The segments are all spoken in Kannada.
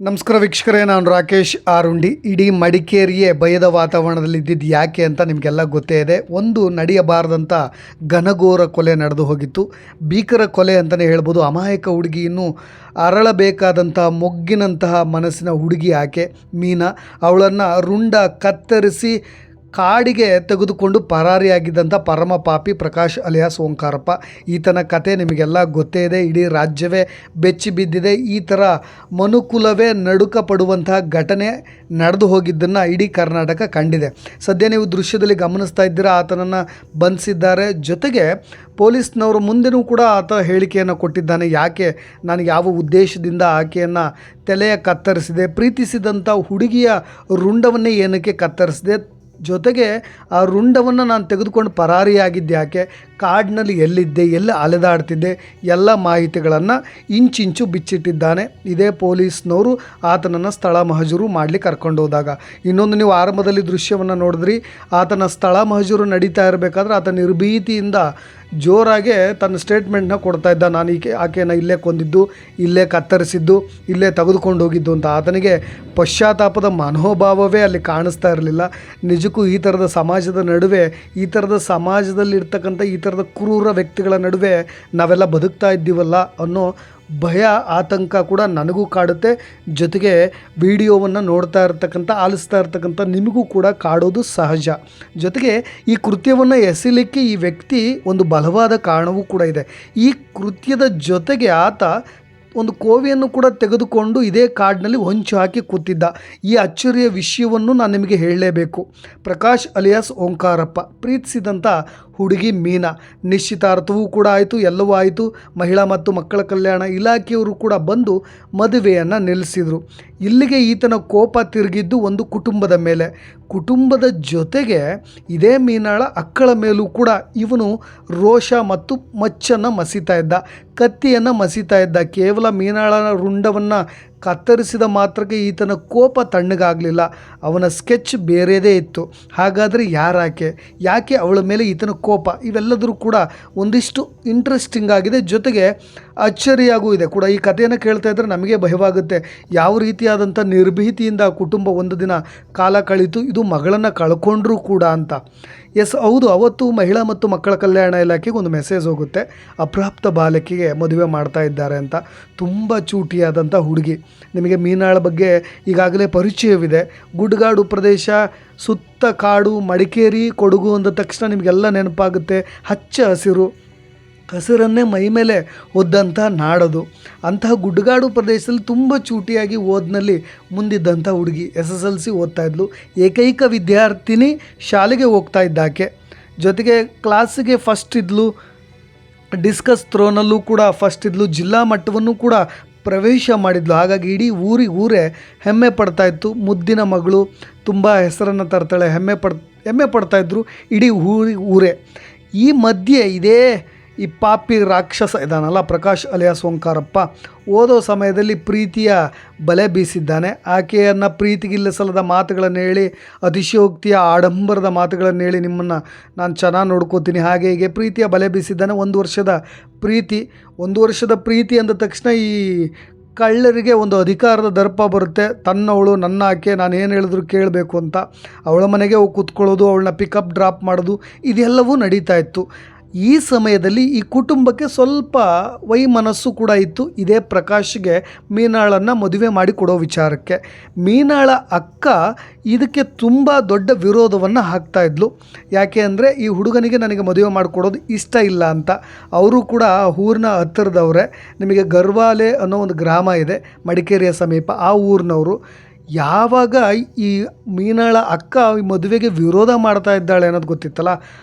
ನಮಸ್ಕಾರ ವೀಕ್ಷಕರೇ, ನಾನು ರಾಕೇಶ್ ಆರುಂಡಿ. ಇಡೀ ಮಡಿಕೇರಿಯೇ ಭಯದ ವಾತಾವರಣದಲ್ಲಿ ಇದ್ದಿದ್ದು ಯಾಕೆ ಅಂತ ನಿಮಗೆಲ್ಲ ಗೊತ್ತೇ ಇದೆ. ಒಂದು ನಡೆಯಬಾರದಂಥ ಘನಘೋರ ಕೊಲೆ ನಡೆದು ಹೋಗಿತ್ತು. ಭೀಕರ ಕೊಲೆ ಅಂತಲೇ ಹೇಳ್ಬೋದು. ಅಮಾಯಕ ಹುಡುಗಿ, ಇನ್ನೂ ಅರಳಬೇಕಾದಂತಹ ಮೊಗ್ಗಿನಂತಹ ಮನಸ್ಸಿನ ಹುಡುಗಿ ಆಕೆ ಮೀನಾ. ಅವಳನ್ನು ರುಂಡ ಕತ್ತರಿಸಿ ಕಾಡಿಗೆ ತೆಗೆದುಕೊಂಡು ಪರಾರಿಯಾಗಿದ್ದಂಥ ಪರಮ ಪಾಪಿ ಪ್ರಕಾಶ್ ಅಲಿಯಾಸ್ ಓಂಕಾರಪ್ಪ. ಈತನ ಕತೆ ನಿಮಗೆಲ್ಲ ಗೊತ್ತೇ ಇದೆ. ಇಡೀ ರಾಜ್ಯವೇ ಬೆಚ್ಚಿ ಬಿದ್ದಿದೆ. ಈ ಥರ ಮನುಕುಲವೇ ನಡುಕ ಪಡುವಂತಹ ಘಟನೆ ನಡೆದು ಹೋಗಿದ್ದನ್ನು ಇಡೀ ಕರ್ನಾಟಕ ಕಂಡಿದೆ. ಸದ್ಯ ನೀವು ದೃಶ್ಯದಲ್ಲಿ ಗಮನಿಸ್ತಾ ಇದ್ದೀರಾ, ಆತನನ್ನು ಬಂಧಿಸಿದ್ದಾರೆ. ಜೊತೆಗೆ ಪೊಲೀಸ್ನವರು ಮುಂದೆನೂ ಕೂಡ ಆತ ಹೇಳಿಕೆಯನ್ನು ಕೊಟ್ಟಿದ್ದಾನೆ. ಯಾಕೆ, ನಾನು ಯಾವ ಉದ್ದೇಶದಿಂದ ಆಕೆಯನ್ನು ತಲೆಯ ಕತ್ತರಿಸಿದೆ, ಪ್ರೀತಿಸಿದಂಥ ಹುಡುಗಿಯ ರುಂಡವನ್ನೇ ಏನಕ್ಕೆ ಕತ್ತರಿಸಿದೆ, ಜೊತೆಗೆ ಆ ರುಂಡವನ್ನು ನಾನು ತೆಗೆದುಕೊಂಡು ಪರಾರಿಯಾಗಿದ್ದೆ ಯಾಕೆ, ಕಾಡಿನಲ್ಲಿ ಎಲ್ಲಿದ್ದೆ, ಎಲ್ಲಿ ಅಲೆದಾಡ್ತಿದ್ದೆ, ಎಲ್ಲ ಮಾಹಿತಿಗಳನ್ನು ಇಂಚಿಂಚು ಬಿಚ್ಚಿಟ್ಟಿದ್ದಾನೆ. ಇದೇ ಪೊಲೀಸ್ನವರು ಆತನನ್ನು ಸ್ಥಳ ಮಹಜೂರು ಮಾಡಲಿಕ್ಕೆ ಕರ್ಕೊಂಡು ಹೋದಾಗ. ಇನ್ನೊಂದು, ನೀವು ಆರಂಭದಲ್ಲಿ ದೃಶ್ಯವನ್ನು ನೋಡಿದ್ರಿ, ಆತನ ಸ್ಥಳ ಮಹಜೂರು ನಡೀತಾ ಇರಬೇಕಾದ್ರೆ ಆತ ನಿರ್ಭೀತಿಯಿಂದ ಜೋರಾಗೆ ತನ್ನ ಸ್ಟೇಟ್ಮೆಂಟ್ನ ಕೊಡ್ತಾ ಇದ್ದ. ನಾನು ಆಕೆಯನ್ನು ಇಲ್ಲೇ ಕೊಂದಿದ್ದು, ಇಲ್ಲೇ ಕತ್ತರಿಸಿದ್ದು, ಇಲ್ಲೇ ತೆಗೆದುಕೊಂಡು ಹೋಗಿದ್ದು ಅಂತ. ಆತನಿಗೆ ಪಶ್ಚಾತ್ತಾಪದ ಮನೋಭಾವವೇ ಅಲ್ಲಿ ಕಾಣಿಸ್ತಾ ಇರಲಿಲ್ಲ. ನಿಜಕ್ಕೂ ಈ ಥರದ ಸಮಾಜದ ನಡುವೆ, ಈ ಥರದ ಸಮಾಜದಲ್ಲಿರ್ತಕ್ಕಂಥ ಈ ಥರದ ಕ್ರೂರ ವ್ಯಕ್ತಿಗಳ ನಡುವೆ ನಾವೆಲ್ಲ ಬದುಕ್ತಾ ಇದ್ದೀವಲ್ಲ ಅನ್ನೋ ಭಯ, ಆತಂಕ ಕೂಡ ನನಗೂ ಕಾಡುತ್ತೆ. ಜೊತೆಗೆ ವಿಡಿಯೋವನ್ನು ನೋಡ್ತಾ ಇರ್ತಕ್ಕಂಥ, ಆಲಿಸ್ತಾ ಇರ್ತಕ್ಕಂಥ ನಿಮಗೂ ಕೂಡ ಕಾಡೋದು ಸಹಜ. ಜೊತೆಗೆ ಈ ಕೃತ್ಯವನ್ನು ಎಸೆಯಲಿಕ್ಕೆ ಈ ವ್ಯಕ್ತಿ ಒಂದು ಬಲವಾದ ಕಾರಣವೂ ಕೂಡ ಇದೆ. ಈ ಕೃತ್ಯದ ಜೊತೆಗೆ ಆತ ಒಂದು ಕೋವಿಯನ್ನು ಕೂಡ ತೆಗೆದುಕೊಂಡು ಇದೇ ಕಾಡಿನಲ್ಲಿ ಹೊಂಚು ಹಾಕಿ ಕೂತಿದ್ದ. ಈ ಅಚ್ಚರಿಯ ವಿಷಯವನ್ನು ನಾನು ನಿಮಗೆ ಹೇಳಲೇಬೇಕು. ಪ್ರಕಾಶ್ ಅಲಿಯಾಸ್ ಓಂಕಾರಪ್ಪ ಪ್ರೀತಿಸಿದಂಥ ಹುಡುಗಿ ಮೀನಾ. ನಿಶ್ಚಿತಾರ್ಥವೂ ಕೂಡ ಆಯಿತು, ಎಲ್ಲವೂ ಆಯಿತು. ಮಹಿಳಾ ಮತ್ತು ಮಕ್ಕಳ ಕಲ್ಯಾಣ ಇಲಾಖೆಯವರು ಕೂಡ ಬಂದು ಮದುವೆಯನ್ನು ನಿಲ್ಲಿಸಿದರು. ಇಲ್ಲಿಗೆ ಈತನ ಕೋಪ ತಿರುಗಿದ್ದು ಒಂದು ಕುಟುಂಬದ ಮೇಲೆ. ಕುಟುಂಬದ ಜೊತೆಗೆ ಇದೇ ಮೀನಾಳ ಅಕ್ಕಳ ಮೇಲೂ ಕೂಡ ಇವನು ರೋಷ ಮತ್ತು ಮಚ್ಚನ್ನು ಮಸೀತಾ ಇದ್ದ, ಕತ್ತಿಯನ್ನು ಮಸೀತಾ ಇದ್ದ. ಕೇವಲ ಮೀನಾಳನ ರುಂಡವನ್ನು ಕತ್ತರಿಸಿದ ಮಾತ್ರಕ್ಕೆ ಈತನ ಕೋಪ ತಣ್ಣಗಾಗಲಿಲ್ಲ. ಅವನ ಸ್ಕೆಚ್ ಬೇರೆಯದೇ ಇತ್ತು. ಹಾಗಾದರೆ ಯಾಕೆ ಅವಳ ಮೇಲೆ ಈತನ ಕೋಪ? ಇವೆಲ್ಲದರೂ ಕೂಡ ಒಂದಿಷ್ಟು ಇಂಟ್ರೆಸ್ಟಿಂಗ್ ಆಗಿದೆ, ಜೊತೆಗೆ ಅಚ್ಚರಿಯಾಗೂ ಇದೆ ಕೂಡ. ಈ ಕಥೆಯನ್ನು ಕೇಳ್ತಾ ಇದ್ದರೆ ನಮಗೆ ಭಯವಾಗುತ್ತೆ. ಯಾವ ರೀತಿಯಾದಂಥ ನಿರ್ಭೀತಿಯಿಂದ ಕುಟುಂಬ ಒಂದು ದಿನ ಕಾಲ ಕಳೀತು, ಇದು ಮಗಳನ್ನು ಕಳ್ಕೊಂಡ್ರೂ ಕೂಡ ಅಂತ. ಎಸ್, ಹೌದು, ಅವತ್ತು ಮಹಿಳಾ ಮತ್ತು ಮಕ್ಕಳ ಕಲ್ಯಾಣ ಇಲಾಖೆಗೆ ಒಂದು ಮೆಸೇಜ್ ಹೋಗುತ್ತೆ, ಅಪ್ರಾಪ್ತ ಬಾಲಕಿಗೆ ಮದುವೆ ಮಾಡ್ತಾ ಇದ್ದಾರೆ ಅಂತ. ತುಂಬ ಚೂಟಿಯಾದಂಥ ಹುಡುಗಿ. ನಿಮಗೆ ಮೀನಾಳ ಬಗ್ಗೆ ಈಗಾಗಲೇ ಪರಿಚಯವಿದೆ. ಗುಡ್ಗಾಡು ಪ್ರದೇಶ, ಸುತ್ತ ಕಾಡು, ಮಡಿಕೇರಿ, ಕೊಡಗು ಅಂದ ತಕ್ಷಣ ನಿಮಗೆಲ್ಲ ನೆನಪಾಗುತ್ತೆ ಹಚ್ಚ ಹಸಿರು, ಹಸಿರನ್ನೇ ಮೈಮೇಲೆ ಒದ್ದಂಥ ನಾಡದು. ಅಂತಹ ಗುಡ್ಗಾಡು ಪ್ರದೇಶದಲ್ಲಿ ತುಂಬ ಚೂಟಿಯಾಗಿ ಓದಿನಲ್ಲಿ ಮುಂದಿದ್ದಂಥ ಹುಡುಗಿ. SSLC ಓದ್ತಾ ಇದ್ಲು, ಏಕೈಕ ವಿದ್ಯಾರ್ಥಿನಿ, ಶಾಲೆಗೆ ಹೋಗ್ತಾ ಇದ್ದಾಕೆ. ಜೊತೆಗೆ ಕ್ಲಾಸಿಗೆ ಫಸ್ಟ್ ಇದ್ಲು, ಡಿಸ್ಕಸ್ ಥ್ರೋನಲ್ಲೂ ಕೂಡ ಫಸ್ಟ್ ಇದ್ಲು, ಜಿಲ್ಲಾ ಮಟ್ಟವನ್ನು ಕೂಡ ಪ್ರವೇಶ ಮಾಡಿದ್ಲು. ಹಾಗಾಗಿ ಇಡೀ ಊರೇ ಹೆಮ್ಮೆ ಪಡ್ತಾಯಿತ್ತು. ಮುದ್ದಿನ ಮಗಳು, ತುಂಬ ಹೆಸರನ್ನು ತರ್ತಾಳೆ, ಹೆಮ್ಮೆ ಪಡ್ತಾಯಿದ್ರು ಇಡೀ ಊರೇ. ಈ ಮಧ್ಯೆ ಇದೇ ಈ ಪಾಪಿ ರಾಕ್ಷಸ ಇದ್ದಾನಲ್ಲ ಪ್ರಕಾಶ್ ಅಲಿಯಾಸ್ ಓಂಕಾರಪ್ಪ, ಓದೋ ಸಮಯದಲ್ಲಿ ಪ್ರೀತಿಯ ಬಲೆ ಬೀಸಿದ್ದಾನೆ. ಆಕೆಯನ್ನು ಪ್ರೀತಿಗಿಲ್ಲಿಸಲದ ಮಾತುಗಳನ್ನು ಹೇಳಿ, ಅತಿಶಯೋಕ್ತಿಯ ಆಡಂಬರದ ಮಾತುಗಳನ್ನು ಹೇಳಿ, ನಿಮ್ಮನ್ನು ನಾನು ಚೆನ್ನಾಗಿ ನೋಡ್ಕೋತೀನಿ, ಹಾಗೆ ಹೀಗೆ ಪ್ರೀತಿಯ ಬಲೆ ಬೀಸಿದ್ದಾನೆ. 1 ವರ್ಷದ ಪ್ರೀತಿ ಅಂದ ತಕ್ಷಣ ಈ ಕಳ್ಳರಿಗೆ ಒಂದು ಅಧಿಕಾರದ ದರ್ಪ ಬರುತ್ತೆ. ತನ್ನವಳು, ನನ್ನ ಆಕೆ, ನಾನು ಏನು ಹೇಳಿದ್ರು ಕೇಳಬೇಕು ಅಂತ. ಅವಳ ಮನೆಗೆ ಹೋಗಿ ಕೂತ್ಕೊಳ್ಳೋದು, ಅವಳನ್ನ ಪಿಕಪ್ ಡ್ರಾಪ್ ಮಾಡೋದು, ಇದೆಲ್ಲವೂ ನಡೀತಾ ಇತ್ತು. ಈ ಸಮಯದಲ್ಲಿ ಈ ಕುಟುಂಬಕ್ಕೆ ಸ್ವಲ್ಪ ವೈಮನಸ್ಸು ಕೂಡ ಇತ್ತು, ಇದೇ ಪ್ರಕಾಶ್ಗೆ ಮೀನಾಳನ್ನು ಮದುವೆ ಮಾಡಿ ಕೊಡೋ ವಿಚಾರಕ್ಕೆ. ಮೀನಾಳ ಅಕ್ಕ ಇದಕ್ಕೆ ತುಂಬ ದೊಡ್ಡ ವಿರೋಧವನ್ನು ಹಾಕ್ತಾ ಇದ್ಲು. ಯಾಕೆ ಅಂದರೆ ಈ ಹುಡುಗನಿಗೆ ನನಗೆ ಮದುವೆ ಮಾಡಿಕೊಡೋದು ಇಷ್ಟ ಇಲ್ಲ ಅಂತ. ಅವರು ಕೂಡ ಊರಿನ ಹತ್ತಿರದವರೇ. ನಿಮಗೆ ಗರ್ವಾಲೆ ಅನ್ನೋ ಒಂದು ಗ್ರಾಮ ಇದೆ ಮಡಿಕೇರಿಯ ಸಮೀಪ, ಆ ಊರಿನವರು. ಯಾವಾಗ ಈ ಮೀನಾಳ ಅಕ್ಕ ಈ ಮದುವೆಗೆ ವಿರೋಧ ಮಾಡ್ತಾ ಇದ್ದಾಳೆ ಅನ್ನೋದು ಗೊತ್ತಿತ್ತಲ್ಲ,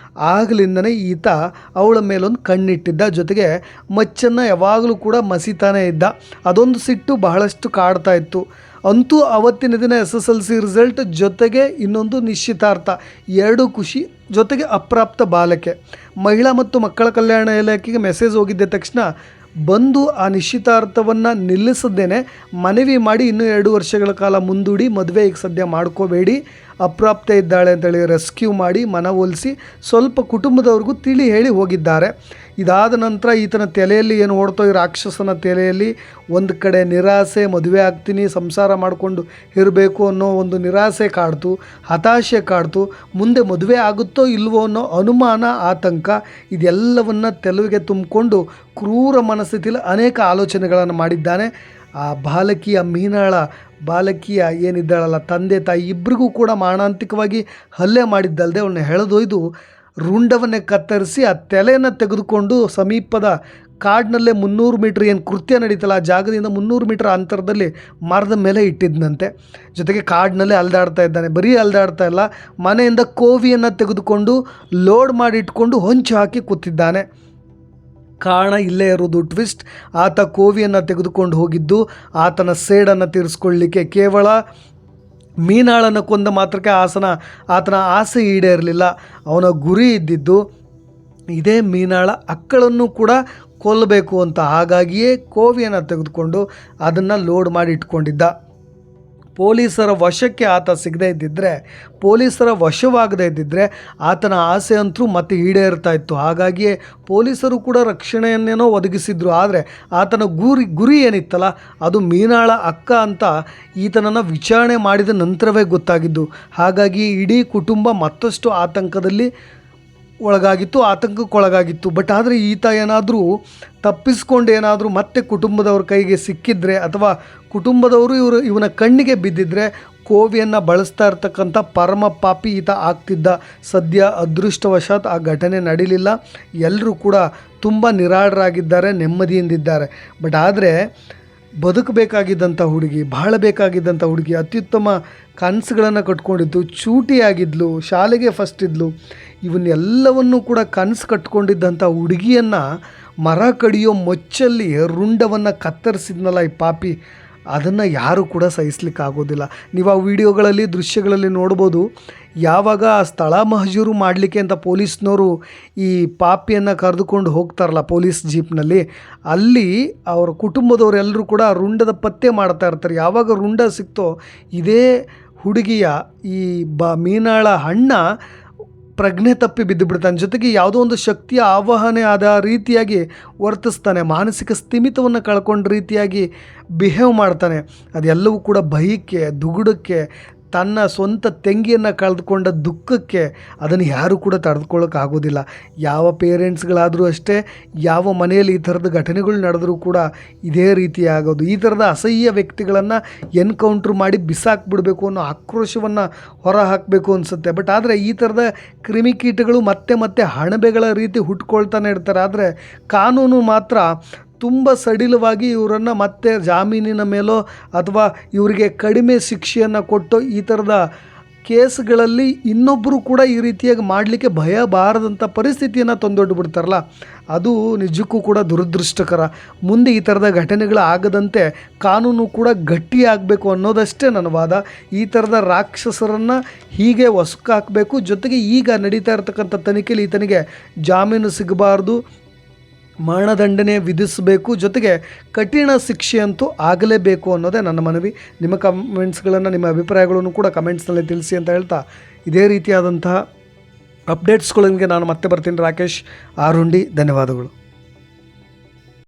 ಆಗಲಿಂದನೇ ಈತ ಅವಳ ಮೇಲೊಂದು ಕಣ್ಣಿಟ್ಟಿದ್ದ. ಜೊತೆಗೆ ಮಚ್ಚನ್ನು ಯಾವಾಗಲೂ ಕೂಡ ಮಸೀತಾನೇ ಇದ್ದ. ಅದೊಂದು ಸಿಟ್ಟು ಬಹಳಷ್ಟು ಕಾಡ್ತಾ ಇತ್ತು. ಅಂತೂ ಅವತ್ತಿನ ದಿನ SSLC ರಿಸಲ್ಟ್, ಜೊತೆಗೆ ಇನ್ನೊಂದು ನಿಶ್ಚಿತಾರ್ಥ, 2 ಖುಷಿ. ಜೊತೆಗೆ ಅಪ್ರಾಪ್ತ ಬಾಲಕೆ. ಮಹಿಳಾ ಮತ್ತು ಮಕ್ಕಳ ಕಲ್ಯಾಣ ಇಲಾಖೆಗೆ ಮೆಸೇಜ್ ಹೋಗಿದ್ದ ತಕ್ಷಣ ಬಂದು ಆ ನಿಶ್ಚಿತಾರ್ಥವನ್ನು ನಿಲ್ಲಿಸದೇನೆ ಮನವಿ ಮಾಡಿ ಇನ್ನೂ 2 ವರ್ಷಗಳ ಕಾಲ ಮುಂದೂಡಿ, ಮದುವೆ ಈಗ ಸದ್ಯ ಮಾಡ್ಕೋಬೇಡಿ, ಅಪ್ರಾಪ್ತ ಇದ್ದಾಳೆ ಅಂತೇಳಿ ರೆಸ್ಕ್ಯೂ ಮಾಡಿ ಮನವೊಲಿಸಿ ಸ್ವಲ್ಪ ಕುಟುಂಬದವ್ರಿಗೂ ತಿಳಿ ಹೇಳಿ ಹೋಗಿದ್ದಾರೆ. ಇದಾದ ನಂತರ ಈತನ ತಲೆಯಲ್ಲಿ ಏನು ಓಡ್ತೋ ಈ ರಾಕ್ಷಸನ ತಲೆಯಲ್ಲಿ ಒಂದು ಕಡೆ ನಿರಾಸೆ, ಮದುವೆ ಆಗ್ತೀನಿ ಸಂಸಾರ ಮಾಡಿಕೊಂಡು ಇರಬೇಕು ಅನ್ನೋ ಒಂದು ನಿರಾಸೆ ಕಾಡ್ತು, ಹತಾಶೆ ಕಾಡ್ತು, ಮುಂದೆ ಮದುವೆ ಆಗುತ್ತೋ ಇಲ್ವೋ ಅನ್ನೋ ಅನುಮಾನ, ಆತಂಕ ಇದೆಲ್ಲವನ್ನು ತೆಲುವಿಗೆ ತುಂಬಿಕೊಂಡು ಕ್ರೂರ ಮನಸ್ಥಿತಿಯಲ್ಲಿ ಅನೇಕ ಆಲೋಚನೆಗಳನ್ನು ಮಾಡಿದ್ದಾನೆ. ಆ ಬಾಲಕಿಯ ಏನಿದ್ದಾಳಲ್ಲ ತಂದೆ ತಾಯಿ ಇಬ್ಬರಿಗೂ ಕೂಡ ಮಾರಣಾಂತಿಕವಾಗಿ ಹಲ್ಲೆ ಮಾಡಿದ್ದಲ್ಲದೆ ಅವನ್ನ ಎಳೆದೊಯ್ದು ರುಂಡವನ್ನೇ ಕತ್ತರಿಸಿ ಆ ತಲೆಯನ್ನು ತೆಗೆದುಕೊಂಡು ಸಮೀಪದ ಕಾಡಿನಲ್ಲೇ 300 ಮೀಟ್ರ್ ಏನು ಕೃತ್ಯ ನಡೀತಲ್ಲ ಆ ಜಾಗದಿಂದ 300 ಮೀಟ್ರ್ ಅಂತರದಲ್ಲಿ ಮರದ ಮೇಲೆ ಇಟ್ಟಿದ್ದಂತೆ. ಜೊತೆಗೆ ಕಾಡಿನಲ್ಲೇ ಅಲ್ದಾಡ್ತಾ ಇದ್ದಾನೆ. ಬರೀ ಅಲ್ದಾಡ್ತಾ ಇಲ್ಲ, ಮನೆಯಿಂದ ಕೋವಿಯನ್ನು ತೆಗೆದುಕೊಂಡು ಲೋಡ್ ಮಾಡಿ ಇಟ್ಕೊಂಡು ಹೊಂಚು ಹಾಕಿ ಕೂತಿದ್ದಾನೆ. ಕಾರಣ ಇಲ್ಲೇ ಇರೋದು ಟ್ವಿಸ್ಟ್. ಆತ ಕೋವಿಯನ್ನು ತೆಗೆದುಕೊಂಡು ಹೋಗಿದ್ದು ಆತನ ಸೇಡನ್ನು ತೀರಿಸ್ಕೊಳ್ಳಿಕ್ಕೆ. ಕೇವಲ ಮೀನಾಳನ್ನು ಕೊಂದ ಮಾತ್ರಕ್ಕೆ ಆತನ ಆಸೆ ಈಡೇರಲಿಲ್ಲ. ಅವನ ಗುರಿ ಇದ್ದಿದ್ದು ಇದೇ ಮೀನಾಳ ಅಕ್ಕಳನ್ನು ಕೂಡ ಕೊಲ್ಲಬೇಕು ಅಂತ. ಹಾಗಾಗಿಯೇ ಕೋವಿಯನ್ನು ತೆಗೆದುಕೊಂಡು ಅದನ್ನು ಲೋಡ್ ಮಾಡಿ ಇಟ್ಕೊಂಡಿದ್ದ. ಪೊಲೀಸರ ವಶಕ್ಕೆ ಆತ ಸಿಗದೇ ಇದ್ದಿದ್ದರೆ, ಪೊಲೀಸರ ವಶವಾಗದೇ ಇದ್ದಿದ್ದರೆ ಆತನ ಆಸೆ ಅಂತೂ ಮತ್ತೆ ಈಡೇರ್ತಾ ಇತ್ತು. ಹಾಗಾಗಿಯೇ ಪೊಲೀಸರು ಕೂಡ ರಕ್ಷಣೆಯನ್ನೇನೋ ಒದಗಿಸಿದ್ರು. ಆದರೆ ಆತನ ಗುರಿ ಏನಿತ್ತಲ್ಲ ಅದು ಮೀನಾಳ ಅಕ್ಕ ಅಂತ ಈತನನ್ನು ವಿಚಾರಣೆ ಮಾಡಿದ ನಂತರವೇ ಗೊತ್ತಾಗಿದ್ದು. ಹಾಗಾಗಿ ಇಡೀ ಕುಟುಂಬ ಮತ್ತಷ್ಟು ಆತಂಕಕ್ಕೊಳಗಾಗಿತ್ತು. ಬಟ್ ಆದರೆ ಈತ ಏನಾದರೂ ತಪ್ಪಿಸ್ಕೊಂಡು ಏನಾದರೂ ಮತ್ತೆ ಕುಟುಂಬದವ್ರ ಕೈಗೆ ಸಿಕ್ಕಿದ್ರೆ ಅಥವಾ ಕುಟುಂಬದವರು ಇವನ ಕಣ್ಣಿಗೆ ಬಿದ್ದಿದ್ರೆ ಕೋವಿಯನ್ನು ಬಳಸ್ತಾ ಇರ್ತಕ್ಕಂಥ ಪರಮ ಪಾಪಿ ಈತ ಆಗ್ತಿದ್ದ. ಸದ್ಯ ಅದೃಷ್ಟವಶಾತ್ ಆ ಘಟನೆ ನಡೀಲಿಲ್ಲ. ಎಲ್ಲರೂ ಕೂಡ ತುಂಬ ನಿರಾಳರಾಗಿದ್ದಾರೆ, ನೆಮ್ಮದಿಯಿಂದಿದ್ದಾರೆ. ಬಟ್ ಆದರೆ ಬದುಕಬೇಕಾಗಿದ್ದಂಥ ಹುಡುಗಿ, ಬಾಳಬೇಕಾಗಿದ್ದಂಥ ಹುಡುಗಿ, ಅತ್ಯುತ್ತಮ ಕನಸುಗಳನ್ನು ಕಟ್ಕೊಂಡಿದ್ದು, ಚೂಟಿಯಾಗಿದ್ಲು, ಶಾಲೆಗೆ ಫಸ್ಟ್ ಇದ್ಲು, ಇವನ್ನೆಲ್ಲವನ್ನು ಕೂಡ ಕನಸು ಕಟ್ಕೊಂಡಿದ್ದಂಥ ಹುಡುಗಿಯನ್ನು ಮರ ಕಡಿಯೋ ಮೊಚ್ಚಲ್ಲಿ ರುಂಡವನ್ನು ಕತ್ತರಿಸಿದ್ನಲ್ಲ ಈ ಪಾಪಿ, ಅದನ್ನು ಯಾರೂ ಕೂಡ ಸಹಿಸ್ಲಿಕ್ಕಾಗೋದಿಲ್ಲ. ನೀವು ಆ ವಿಡಿಯೋಗಳಲ್ಲಿ ದೃಶ್ಯಗಳಲ್ಲಿ ನೋಡ್ಬೋದು. ಯಾವಾಗ ಆ ಸ್ಥಳ ಮಹಜೂರು ಮಾಡಲಿಕ್ಕೆ ಅಂತ ಪೊಲೀಸ್ನವರು ಈ ಪಾಪಿಯನ್ನು ಕರೆದುಕೊಂಡು ಹೋಗ್ತಾರಲ್ಲ ಪೊಲೀಸ್ ಜೀಪ್ನಲ್ಲಿ, ಅಲ್ಲಿ ಅವರ ಕುಟುಂಬದವರೆಲ್ಲರೂ ಕೂಡ ರುಂಡದ ಪತ್ತೆ ಮಾಡ್ತಾ ಇರ್ತಾರೆ. ಯಾವಾಗ ರುಂಡ ಸಿಕ್ತೋ ಇದೇ ಹುಡುಗಿಯ ಈ ಮೀನಾಳ ಅಣ್ಣ ಪ್ರಜ್ಞೆ ತಪ್ಪಿ ಬಿದ್ದು ಬಿಡ್ತಾನೆ. ಜೊತೆಗೆ ಯಾವುದೋ ಒಂದು ಶಕ್ತಿಯ ಆವಾಹನೆ ಆದ ರೀತಿಯಾಗಿ ವರ್ತಿಸ್ತಾನೆ, ಮಾನಸಿಕ ಸ್ಥಿಮಿತವನ್ನು ಕಳ್ಕೊಂಡ ರೀತಿಯಾಗಿ ಬಿಹೇವ್ ಮಾಡ್ತಾನೆ. ಅದೆಲ್ಲವೂ ಕೂಡ ಭಯಕ್ಕೆ, ದುಗುಡಕ್ಕೆ, ತನ್ನ ಸ್ವಂತ ತಂಗಿಯನ್ನು ಕಳೆದುಕೊಂಡ ದುಃಖಕ್ಕೆ ಅದನ್ನು ಯಾರೂ ಕೂಡ ತಡೆದುಕೊಳ್ಳೋಕ್ಕಾಗೋದಿಲ್ಲ. ಯಾವ ಪೇರೆಂಟ್ಸ್ಗಳಾದರೂ ಅಷ್ಟೇ, ಯಾವ ಮನೆಯಲ್ಲಿ ಈ ಥರದ ಘಟನೆಗಳು ನಡೆದರೂ ಕೂಡ ಇದೇ ರೀತಿ ಆಗೋದು. ಈ ಥರದ ಅಸಹ್ಯ ವ್ಯಕ್ತಿಗಳನ್ನು ಎನ್ಕೌಂಟ್ರ್ ಮಾಡಿ ಬಿಸಾಕ್ಬಿಡಬೇಕು ಅನ್ನೋ ಆಕ್ರೋಶವನ್ನು ಹೊರ ಹಾಕಬೇಕು ಅನಿಸುತ್ತೆ. ಬಟ್ ಆದರೆ ಈ ಥರದ ಕ್ರಿಮಿಕೀಟಗಳು ಮತ್ತೆ ಹಣಬೆಗಳ ರೀತಿ ಹುಟ್ಕೊಳ್ತಾನೆ ಇರ್ತಾರೆ. ಆದರೆ ಕಾನೂನು ಮಾತ್ರ ತುಂಬ ಸಡಿಲವಾಗಿ ಇವರನ್ನು ಮತ್ತೆ ಜಾಮೀನಿನ ಮೇಲೋ ಅಥವಾ ಇವರಿಗೆ ಕಡಿಮೆ ಶಿಕ್ಷೆಯನ್ನು ಕೊಟ್ಟು ಈ ಥರದ ಕೇಸ್ಗಳಲ್ಲಿ ಇನ್ನೊಬ್ಬರು ಕೂಡ ಈ ರೀತಿಯಾಗಿ ಮಾಡಲಿಕ್ಕೆ ಭಯ ಬಾರದಂಥ ಪರಿಸ್ಥಿತಿಯನ್ನು ತಂದೊಡ್ಡು ಬಿಡ್ತಾರಲ್ಲ, ಅದು ನಿಜಕ್ಕೂ ಕೂಡ ದುರದೃಷ್ಟಕರ. ಮುಂದೆ ಈ ಥರದ ಘಟನೆಗಳು ಆಗದಂತೆ ಕಾನೂನು ಕೂಡ ಗಟ್ಟಿಯಾಗಬೇಕು ಅನ್ನೋದಷ್ಟೇ ನನ್ನ ವಾದ. ಈ ಥರದ ರಾಕ್ಷಸರನ್ನು ಹೀಗೆ ಹೊಸಕು ಹಾಕಬೇಕು. ಜೊತೆಗೆ ಈಗ ನಡೀತಾ ಇರತಕ್ಕಂಥ ತನಿಖೆಯಲ್ಲಿ ಈತನಿಗೆ ಜಾಮೀನು ಸಿಗಬಾರ್ದು, ಮರಣದಂಡನೆ ವಿಧಿಸಬೇಕು, ಜೊತೆಗೆ ಕಠಿಣ ಶಿಕ್ಷೆ ಅಂತೂ ಆಗಲೇಬೇಕು ಅನ್ನೋದೇ ನನ್ನ ಮನವಿ. ನಿಮ್ಮ ಕಮೆಂಟ್ಸ್ಗಳನ್ನು, ನಿಮ್ಮ ಅಭಿಪ್ರಾಯಗಳನ್ನು ಕೂಡ ಕಮೆಂಟ್ಸ್ನಲ್ಲಿ ತಿಳಿಸಿ ಅಂತ ಹೇಳ್ತಾ, ಇದೇ ರೀತಿಯಾದಂತಹ ಅಪ್ಡೇಟ್ಸ್ಗಳಿಗೆ ನಾನು ಮತ್ತೆ ಬರ್ತೀನಿ. ರಾಕೇಶ್ ಆರುಂಡಿ, ಧನ್ಯವಾದಗಳು.